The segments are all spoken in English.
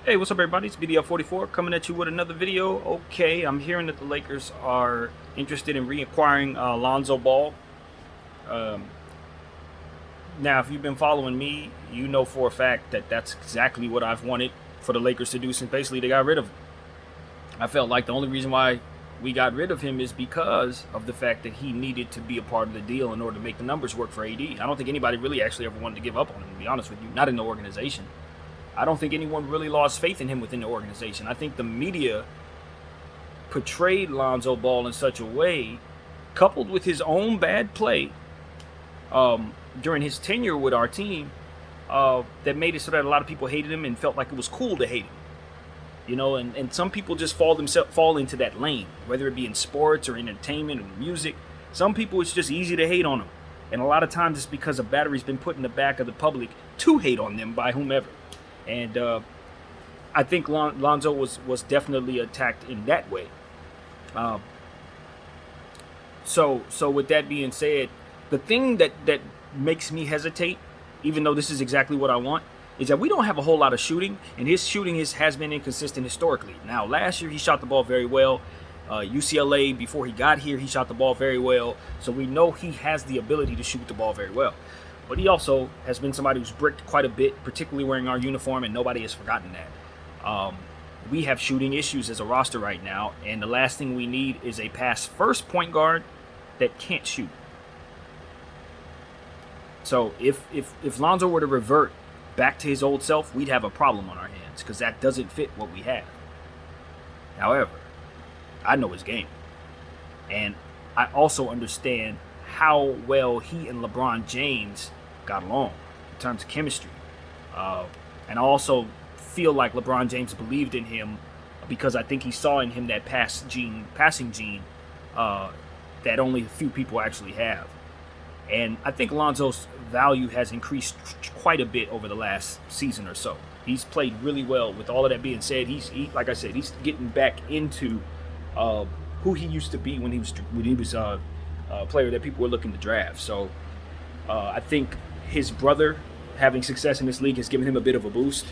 Hey, what's up, everybody? It's BDL44 coming at you with another video. Okay, I'm hearing that the Lakers are interested in reacquiring Lonzo Ball. Um, Now, if you've been following me, you know for a fact that that's exactly what I've wanted for the Lakers to do since basically they got rid of him. I felt like the only reason why we got rid of him is because of the fact that he needed to be a part of the deal in order to make the numbers work for AD. I don't think anybody really actually ever wanted to give up on him, to be honest with you, not in the organization. I don't think anyone really lost faith in him within the organization. I think the media portrayed Lonzo Ball in such a way, coupled with his own bad play during his tenure with our team, that made it so that a lot of people hated him and felt like it was cool to hate him. You know, and some people just fall into that lane, whether it be in sports or entertainment or music. Some people, it's just easy to hate on them. And a lot of times it's because a battery's been put in the back of the public to hate on them by whomever. And I think Lonzo was definitely attacked in that way. Um, so with that being said, the thing that makes me hesitate, even though this is exactly what I want, is that we don't have a whole lot of shooting, and his shooting has been inconsistent historically. Now, last year he shot the ball very well. UCLA, before he got here, he shot the ball very well. So we know he has the ability to shoot the ball very well. But he also has been somebody who's bricked quite a bit, particularly wearing our uniform, and nobody has forgotten that. We have shooting issues as a roster right now, and the last thing we need is a pass-first point guard that can't shoot. So if Lonzo were to revert back to his old self, we'd have a problem on our hands because that doesn't fit what we have. However, I know his game, and I also understand how well he and LeBron James got along in terms of chemistry. And I also feel like LeBron James believed in him because I think he saw in him that passing gene that only a few people actually have. And I think Lonzo's value has increased quite a bit over the last season or so. He's played really well. With all of that being said, like I said, he's getting back into who he used to be when he was a player that people were looking to draft. So I think his brother having success in this league has given him a bit of a boost.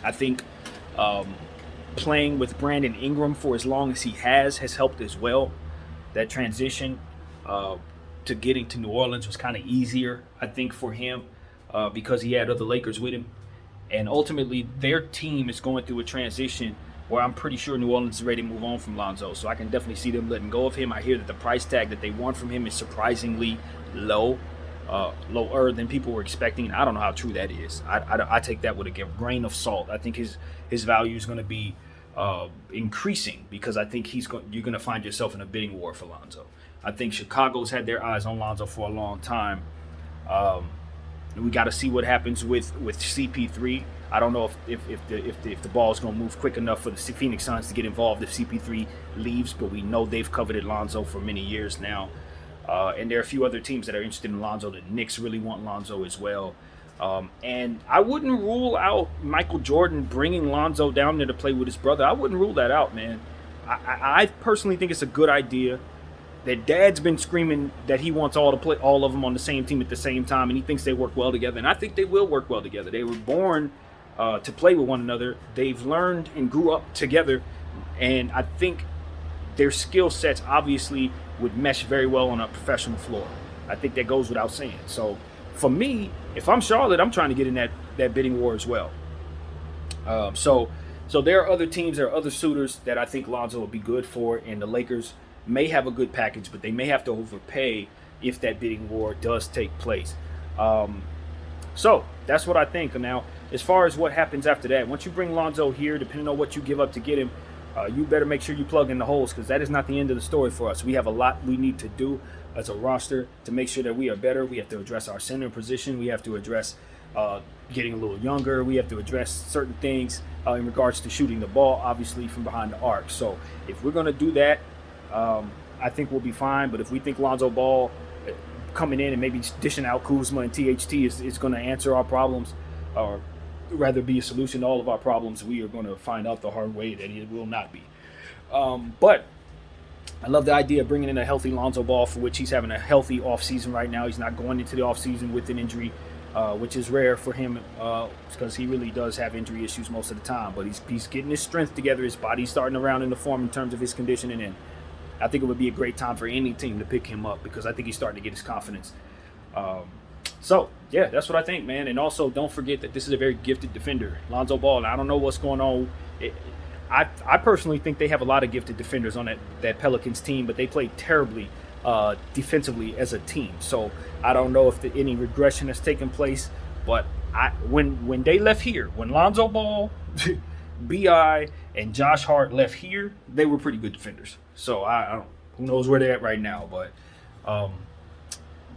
I think playing with Brandon Ingram for as long as he has helped as well. That transition to getting to New Orleans was kind of easier, I think, for him because he had other Lakers with him. And ultimately, their team is going through a transition where I'm pretty sure New Orleans is ready to move on from Lonzo. So I can definitely see them letting go of him. I hear that the price tag that they want from him is surprisingly low, lower than people were expecting. I don't know how true that is. I take that with a grain of salt. I think his value is going to be increasing because I think you're going to find yourself in a bidding war for Lonzo. I think Chicago's had their eyes on Lonzo for a long time. We got to see what happens with CP3. I don't know if the ball is going to move quick enough for the Phoenix Suns to get involved if CP3 leaves, but we know they've coveted Lonzo for many years now. And there are a few other teams that are interested in Lonzo. The Knicks really want Lonzo as well. And I wouldn't rule out Michael Jordan bringing Lonzo down there to play with his brother. I wouldn't rule that out, man. I personally think it's a good idea. That Dad's been screaming that he wants all of them on the same team at the same time, and he thinks they work well together. And I think they will work well together. They were born to play with one another. They've learned and grew up together, and I think their skill sets obviously would mesh very well on a professional floor. I think that goes without saying. So for me, if I'm Charlotte, I'm trying to get in that bidding war as well. So there are other teams, there are other suitors that I think Lonzo will be good for, and the Lakers may have a good package, but they may have to overpay if that bidding war does take place. So that's what I think. Now, as far as what happens after that, once you bring Lonzo here, depending on what you give up to get him, you better make sure you plug in the holes because that is not the end of the story for us. We have a lot we need to do as a roster to make sure that we are better. We have to address our center position. We have to address getting a little younger. We have to address certain things in regards to shooting the ball, obviously, from behind the arc. So if we're going to do that, I think we'll be fine. But if we think Lonzo Ball coming in and maybe dishing out Kuzma and THT is going to answer our problems, or rather be a solution to all of our problems, we are going to find out the hard way that it will not be. But I love the idea of bringing in a healthy Lonzo Ball, for which he's having a healthy offseason right now. He's not going into the offseason with an injury. which is rare for him because he really does have injury issues most of the time. But he's getting his strength together. His body's starting to round into form in terms of his conditioning, and I think it would be a great time for any team to pick him up because I think he's starting to get his confidence. So, yeah, that's what I think, man. And also, don't forget that this is a very gifted defender, Lonzo Ball. And I don't know what's going on. I personally think they have a lot of gifted defenders on that Pelicans team, but they play terribly defensively as a team. So I don't know if any regression has taken place. But when they left here, when Lonzo Ball, Bi, and Josh Hart left here, they were pretty good defenders. So I don't. Who knows where they're at right now? But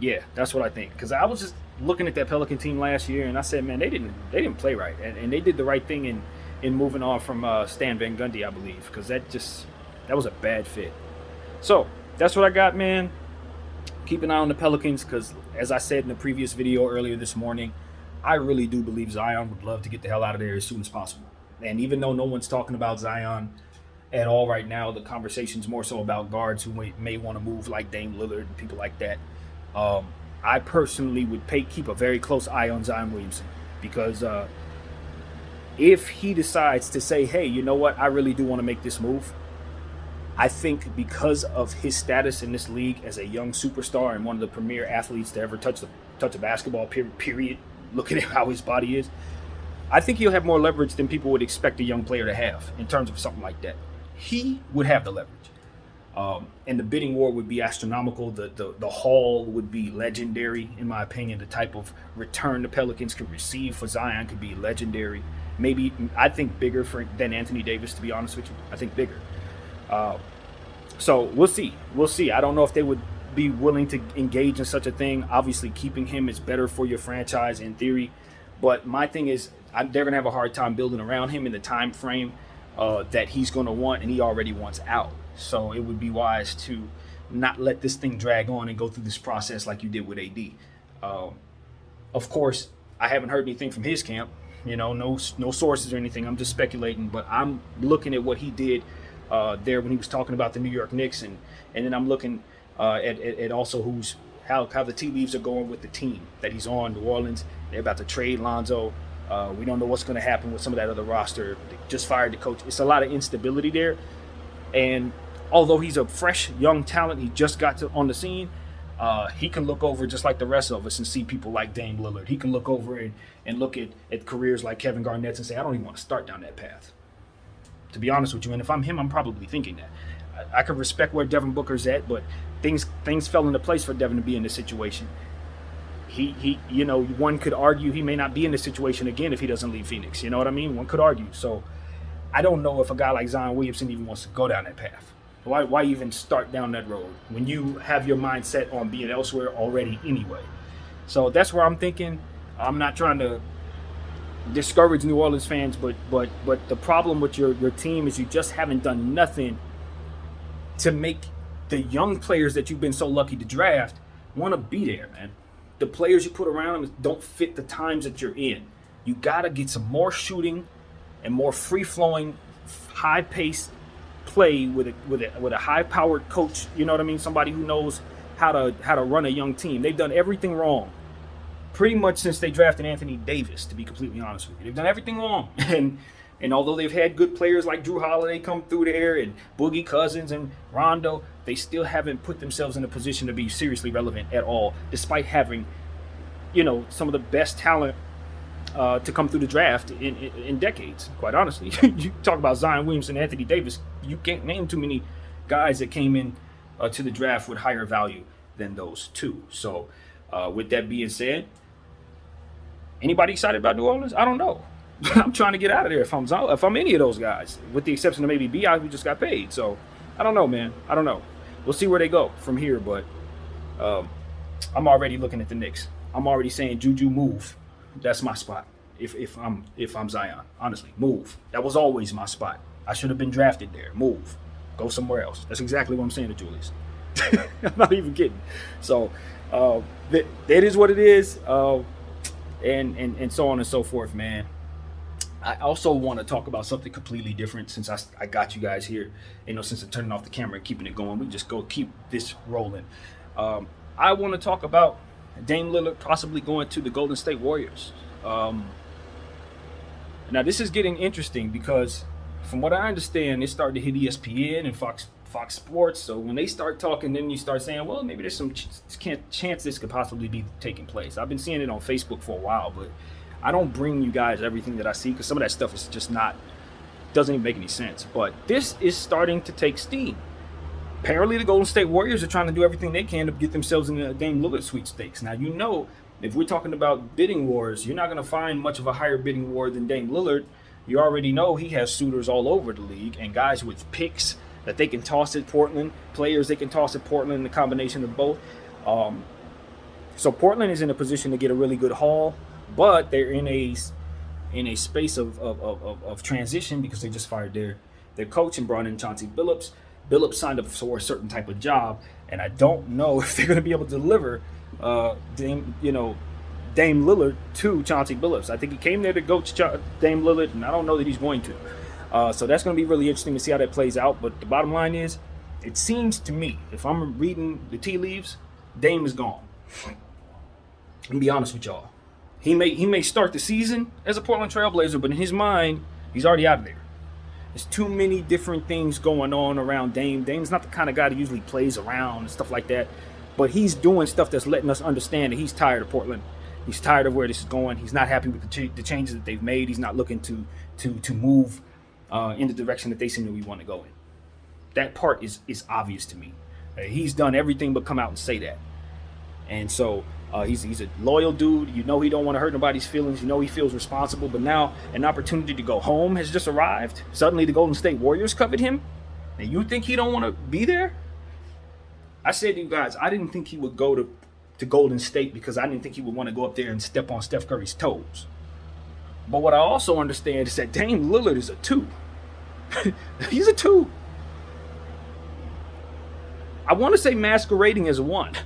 yeah, that's what I think. Because I was just looking at that Pelican team last year, and I said, man, they didn't play right, and they did the right thing in moving on from Stan Van Gundy, I believe, because that was a bad fit. So that's what I got, man. Keep an eye on the Pelicans because, as I said in the previous video earlier this morning, I really do believe Zion would love to get the hell out of there as soon as possible. And even though no one's talking about Zion at all right now, the conversation's more so about guards who may want to move, like Dame Lillard and people like that. I personally would keep a very close eye on Zion Williamson because if he decides to say, hey, you know what, I really do want to make this move, I think because of his status in this league as a young superstar and one of the premier athletes to ever touch a basketball, period, looking at how his body is, I think he'll have more leverage than people would expect a young player to have in terms of something like that. He would have the leverage. And the bidding war would be astronomical. The haul would be legendary, in my opinion. The type of return the Pelicans could receive for Zion could be legendary. Maybe, I think, bigger than Anthony Davis, to be honest with you. I think bigger. So we'll see. We'll see. I don't know if they would be willing to engage in such a thing. Obviously, keeping him is better for your franchise in theory. But my thing is, they're going to have a hard time building around him in the time frame that he's going to want, and he already wants out. So it would be wise to not let this thing drag on and go through this process like you did with AD. Of course, I haven't heard anything from his camp. No sources or anything. I'm just speculating, but I'm looking at what he did there when he was talking about the New York Knicks, and then I'm looking at also how the tea leaves are going with the team that he's on, New Orleans. They're about to trade Lonzo. We don't know what's going to happen with some of that other roster. They just fired the coach. It's a lot of instability there. And although he's a fresh, young talent, he just got on the scene, he can look over just like the rest of us and see people like Dame Lillard. He can look over and look at careers like Kevin Garnett's and say, I don't even want to start down that path. To be honest with you, and if I'm him, I'm probably thinking that. I could respect where Devin Booker's at, but things fell into place for Devin to be in this situation. He one could argue he may not be in this situation again if he doesn't leave Phoenix. You know what I mean? One could argue. So I don't know if a guy like Zion Williamson even wants to go down that path. Why even start down that road when you have your mind set on being elsewhere already anyway? So that's where I'm thinking. I'm not trying to discourage New Orleans fans, but the problem with your team is you just haven't done nothing to make the young players that you've been so lucky to draft want to be there, man. The players you put around them don't fit the times that you're in. You got to get some more shooting and more free-flowing, high-paced play with a high-powered coach. You know what I mean? Somebody who knows how to run a young team. They've done everything wrong pretty much since they drafted Anthony Davis, to be completely honest with you. They've done everything wrong. And although they've had good players like Drew Holiday come through there and Boogie Cousins and Rondo, they still haven't put themselves in a position to be seriously relevant at all, despite having, some of the best talent to come through the draft in decades, quite honestly. You talk about Zion Williamson and Anthony Davis, you can't name too many guys that came in to the draft with higher value than those two. So with that being said, anybody excited about New Orleans? I don't know. I'm trying to get out of there if I'm any of those guys, with the exception of maybe B.I. who just got paid. So I don't know, man. I don't know. We'll see where they go from here, but I'm already looking at the Knicks. I'm already saying Juju move. That's my spot. If I'm Zion, honestly, move. That was always my spot. I should have been drafted there. Move. Go somewhere else. That's exactly what I'm saying to Julius. I'm not even kidding. So that is what it is. And so on and so forth, man. I also want to talk about something completely different since I got you guys here. Since I'm turning off the camera and keeping it going, we just go keep this rolling. I want to talk about Dame Lillard possibly going to the Golden State Warriors. Now this is getting interesting because, from what I understand, it's starting to hit ESPN and Fox Sports. So when they start talking, then you start saying, well, maybe there's some chance this could possibly be taking place. I've been seeing it on Facebook for a while, but I don't bring you guys everything that I see because some of that stuff is just doesn't even make any sense. But this is starting to take steam. Apparently, the Golden State Warriors are trying to do everything they can to get themselves in the Dame Lillard sweepstakes. Now, if we're talking about bidding wars, you're not going to find much of a higher bidding war than Dame Lillard. You already know he has suitors all over the league and guys with picks that they can toss at Portland, players they can toss at Portland, the combination of both. So Portland is in a position to get a really good haul, but they're in a space of transition because they just fired their coach and brought in Chauncey Billups. Billups signed up for a certain type of job, and I don't know if they're going to be able to deliver Dame Lillard to Chauncey Billups. I think he came there to coach Dame Lillard, and I don't know that he's going to. So that's going to be really interesting to see how that plays out. But the bottom line is, it seems to me, if I'm reading the tea leaves, Dame is gone. I'll be honest with y'all. He may start the season as a Portland Trailblazer, but in his mind, he's already out of there. There's too many different things going on around Dame. Dame's not the kind of guy that usually plays around and stuff like that. But he's doing stuff that's letting us understand that he's tired of Portland. He's tired of where this is going. He's not happy with the changes that they've made. He's not looking to move in the direction that they seem to want to go in. That part is obvious to me. He's done everything but come out and say that. And so he's a loyal dude. You know he don't want to hurt nobody's feelings. You know he feels responsible. But now an opportunity to go home has just arrived. Suddenly the Golden State Warriors covet him. And you think he don't want to be there? I said to you guys, I didn't think he would go to Golden State because I didn't think he would want to go up there and step on Steph Curry's toes. But what I also understand is that Dame Lillard is a 2. He's a 2. I want to say masquerading as a 1.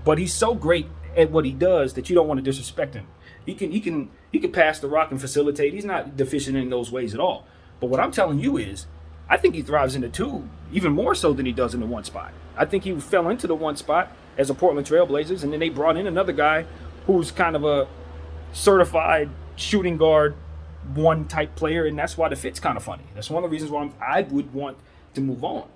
But he's so great at what he does that you don't want to disrespect him. He can pass the rock and facilitate. He's not deficient in those ways at all. But what I'm telling you is, I think he thrives in the 2 even more so than he does in the 1 spot. I think he fell into the 1 spot as a Portland Trailblazers, and then they brought in another guy who's kind of a certified shooting guard 1 type player, and that's why the fit's kind of funny. That's one of the reasons why I would want to move on.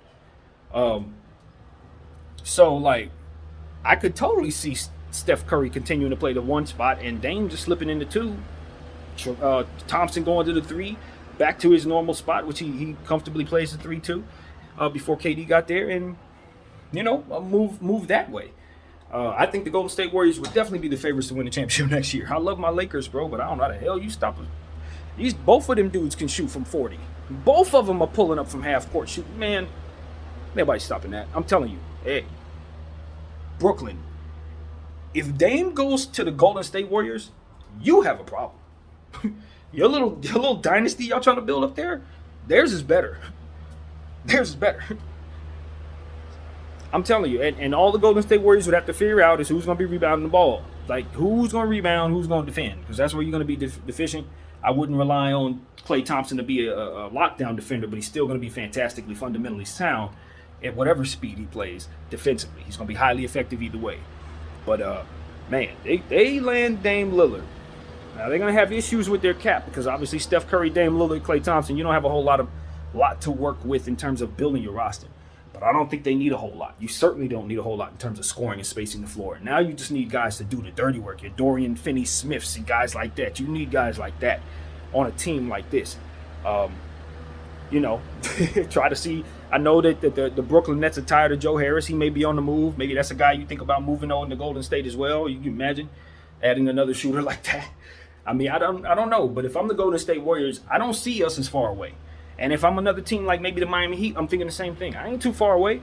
I could totally see Steph Curry continuing to play the 1 spot and Dame just slipping into 2. Thompson going to the 3, back to his normal spot, which he comfortably plays the 3 too, before KD got there, and move that way. I think the Golden State Warriors would definitely be the favorites to win the championship next year. I love my Lakers, bro, but I don't know how the hell you stop them. Both of them dudes can shoot from 40. Both of them are pulling up from half court shooting. Man, nobody's stopping that. I'm telling you. Hey, Brooklyn, if Dame goes to the Golden State Warriors, you have a problem. Your little dynasty y'all trying to build up there, theirs is better. Theirs is better. I'm telling you, and all the Golden State Warriors would have to figure out is who's going to be rebounding the ball. Like, who's going to rebound, who's going to defend, because that's where you're going to be deficient. I wouldn't rely on Klay Thompson to be a lockdown defender, but he's still going to be fantastically fundamentally sound at whatever speed he plays defensively. He's going to be highly effective either way. But, man, they land Dame Lillard. Now, they're going to have issues with their cap because, obviously, Steph Curry, Dame Lillard, Klay Thompson, you don't have a whole lot to work with in terms of building your roster. But I don't think they need a whole lot. You certainly don't need a whole lot in terms of scoring and spacing the floor. Now you just need guys to do the dirty work. Your Dorian Finney-Smiths and guys like that. You need guys like that on a team like this. Try to see. I know that the Brooklyn Nets are tired of Joe Harris. He may be on the move. Maybe that's a guy you think about moving on to Golden State as well. You can imagine adding another shooter like that. I mean, I don't know. But if I'm the Golden State Warriors, I don't see us as far away. And if I'm another team like maybe the Miami Heat, I'm thinking the same thing. I ain't too far away.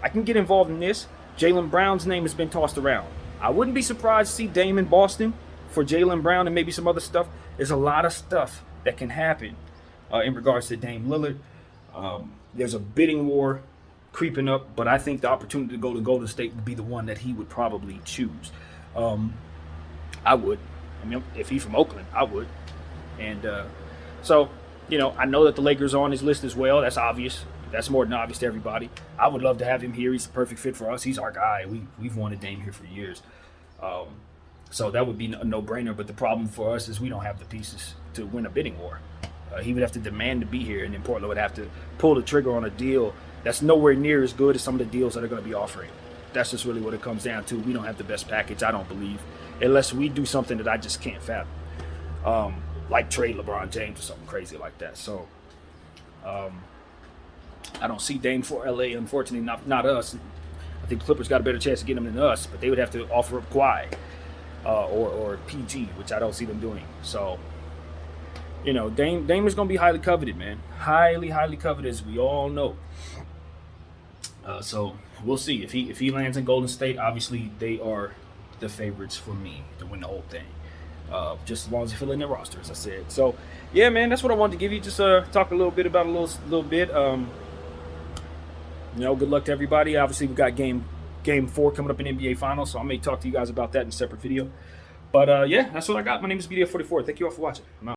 I can get involved in this. Jaylen Brown's name has been tossed around. I wouldn't be surprised to see Dame in Boston for Jaylen Brown and maybe some other stuff. There's a lot of stuff that can happen in regards to Dame Lillard. There's a bidding war creeping up, but I think the opportunity to go to Golden State would be the one that he would probably choose. I would. I mean, if he's from Oakland, I would. And I know that the Lakers are on his list as well. That's obvious. That's more than obvious to everybody. I would love to have him here. He's the perfect fit for us. He's our guy. We've wanted Dame here for years. So that would be a no-brainer. But the problem for us is we don't have the pieces to win a bidding war. He would have to demand to be here, and then Portland would have to pull the trigger on a deal that's nowhere near as good as some of the deals that are going to be offering. That's just really what it comes down to. We don't have the best package, I don't believe, unless we do something that I just can't fathom, like trade LeBron James or something crazy like that. So I don't see Dame for LA, unfortunately, not us. I think Clippers got a better chance of getting him than us, but they would have to offer up Kawhi or PG, which I don't see them doing. So, you know, Dame is going to be highly coveted, man. Highly, highly coveted, as we all know. So we'll see. If he lands in Golden State, obviously they are the favorites for me to win the whole thing. Just as long as they fill in their roster, as I said. So, yeah, man, that's what I wanted to give you. Just talk a little bit about a little bit. You know, good luck to everybody. Obviously, we got game 4 coming up in NBA Finals, so I may talk to you guys about that in a separate video. But, yeah, that's what I got. My name is BDF44. Thank you all for watching. I'm out.